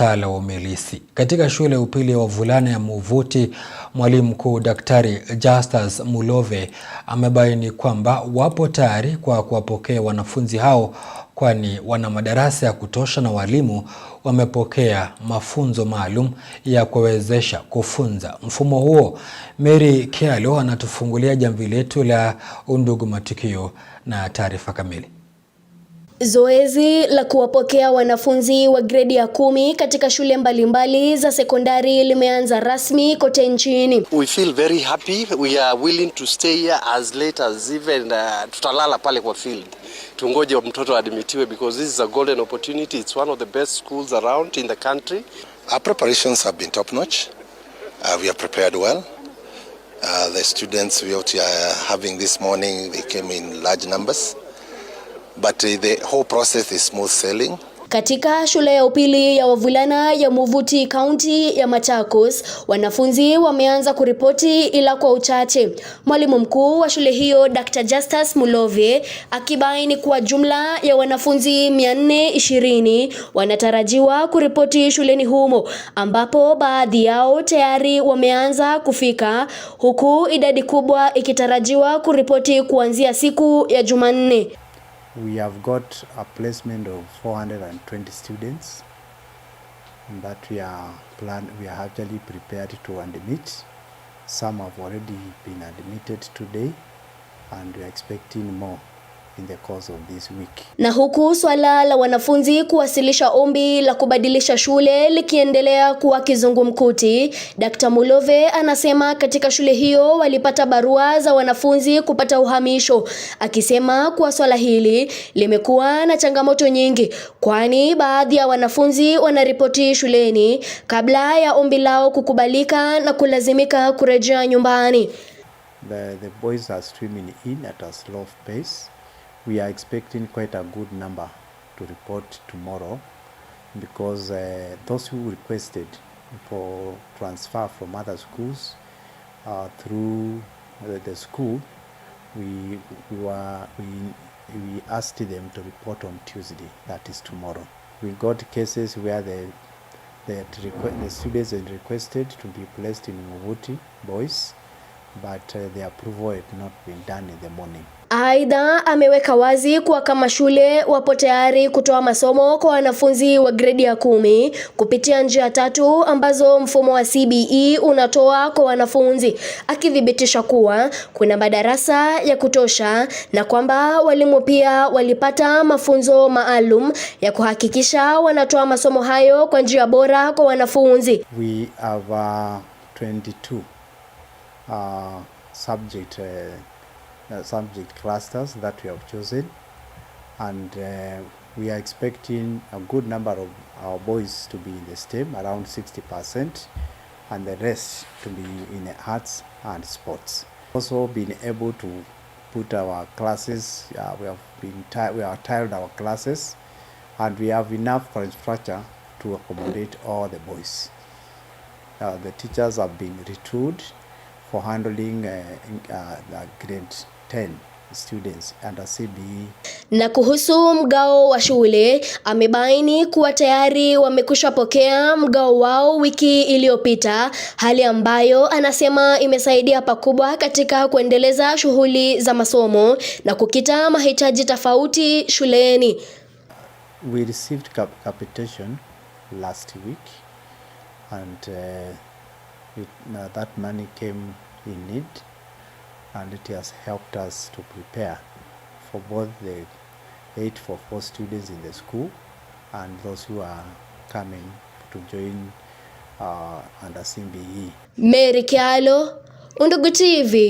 mtaala wa umilisi. Katika shule ya upili ya wavulana ya Muvuti, mwalimu mkuu Daktari Justus Mulove amebaini kwamba wapo tayari kwa kuwapokea wanafunzi hao, kwani wana madarasa ya kutosha na walimu wamepokea mafunzo maalum ya kuwezesha kufunza. Mfumo huo, Mary Kyalo anatufungulia jamvi letu la Undugu Matukio na taarifa kamili. Zoezi la kuwapokea wanafunzi wa gredi ya 10 katika shule mbalimbali za sekondari limeanza rasmi kote nchini. We feel very happy. We are willing to stay here as late as even tutalala pale kwa field. Tungoje mtoto admitiwe because this is a golden opportunity. It's one of the best schools around in the country. Our preparations have been top notch. We are prepared well. The students we are having this morning, they came in large numbers. But the whole process is smooth sailing. Katika shule ya upili ya wavulana ya Muvuti, kaunti ya Machakos, wanafunzi wameanza kuripoti ila kwa uchache. Mwalimu mkuu wa shule hiyo Dr. Justus Mulove akibaini kuwa jumla ya wanafunzi 420 wanatarajiwa kuripoti shuleni humo, ambapo baadhi yao tayari wameanza kufika, huku idadi kubwa ikitarajiwa kuripoti kuanzia siku ya Jumanne. We have got a placement of 420 students that we are actually prepared to admit. Some have already been admitted today, and we are expecting more in the course of this week. Na huku swala la wanafunzi kuwasilisha ombi la kubadilisha shule likiendelea kuwa kizungumkuti, Dr. Mulove anasema katika shule hiyo walipata barua za wanafunzi kupata uhamisho, akisema kuwa swala hili limekuwa na changamoto nyingi, kwani baadhi ya wanafunzi wanaripoti shuleni kabla ya ombi lao kukubalika na kulazimika kurejea nyumbani. The boys are streaming in at a slow pace. We are expecting quite a good number to report tomorrow because those who requested for transfer from other schools through the school, we asked them to report on Tuesday, that is tomorrow. We got cases where the students had requested to be placed in Muvuti boys, but the approval had not been done in the morning. Aidha, ameweka wazi kuwa kama shule wapo tayari kutoa masomo kwa wanafunzi wa gredi ya 10 kupitia njia 3 ambazo mfumo wa CBE unatoa kwa wanafunzi, akithibitisha kuwa kuna madarasa ya kutosha na kwamba walimu pia walipata mafunzo maalum ya kuhakikisha wanatoa masomo hayo kwa njia bora kwa wanafunzi. We have 22 subject clusters that we have chosen, and we are expecting a good number of our boys to be in the STEM, around 60%, and the rest to be in arts and sports. Also been able to put our classes, we have tiled our classes, and we have enough infrastructure to accommodate all the boys. The teachers have been retooled for handling the grade 10 students under CBE. Na kuhusu mgao wa shule, amebaini kuwa tayari wamekushapokea mgao wao wiki iliyopita, hali ambayo anasema imesaidia pakubwa katika kuendeleza shughuli za masomo na kukita mahitaji tofauti shuleni. We received capitation last week, and that money came in need, and it has helped us to prepare for both the 844 students in the school and those who are coming to join under CBE. Mary Kyalo, Undugu TV.